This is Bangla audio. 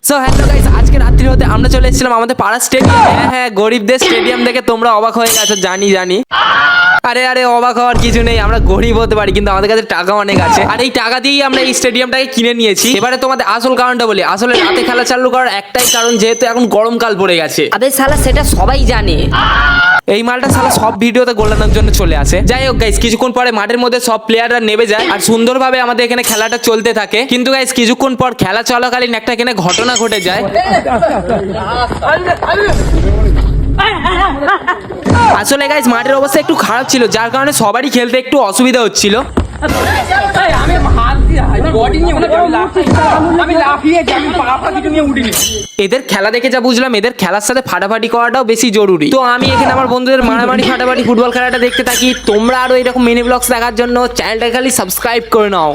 সো হ্যালো গাইস, আজকে রাত্রি হতে আমরা চলে এসেছিলাম আমাদের পাড়া স্টেডিয়াম। হ্যাঁ, গরিবদের স্টেডিয়াম দেখে তোমরা অবাক হয়ে গেছো, জানি। আরে অবাক হওয়ার কিছু নেই, আমরা গরিব হতে পারি কিন্তু আমাদের কাছে টাকা অনেক আছে। আর এই টাকা দিয়েই আমরা এই স্টেডিয়ামটাকে কিনে নিয়েছি। এবারে তোমাদের আসল কারণটা বলি। আসলে রাতে খেলা চালু করার একটাই কারণ, যেহেতু এখন গরমকাল পড়ে গেছে। আবে শালা সেটা সবাই জানে। এই মালটা শালা সব ভিডিওতে গোলানোর জন্য চলে আসে। যাই হোক গাইস, কিছুক্ষণ পরে মাঠের মধ্যে সব প্লেয়াররা নেমে যায় আর সুন্দরভাবে আমাদের এখানে খেলাটা চলতে থাকে। কিন্তু গাইস কিছুক্ষণ পর খেলা চলাকালীন একটা এখানে ঘটনা ঘটে যায়। আসলে গাইস মাঠের অবস্থা একটু খারাপ ছিল, যার কারণে সবারই খেলতে একটু অসুবিধা হচ্ছিল। এদের খেলা দেখে যা বুঝলাম, এদের খেলার সাথে ফাটাফাটি করাটাও বেশি জরুরি। তো আমি এখানে আমার বন্ধুদের মারামারি ফাটাফাটি ফুটবল খেলাটা দেখতে থাকি। তোমরা আরো এরকম মিনি ব্লগস দেখার জন্য চ্যানেলটা খালি সাবস্ক্রাইব করে নাও।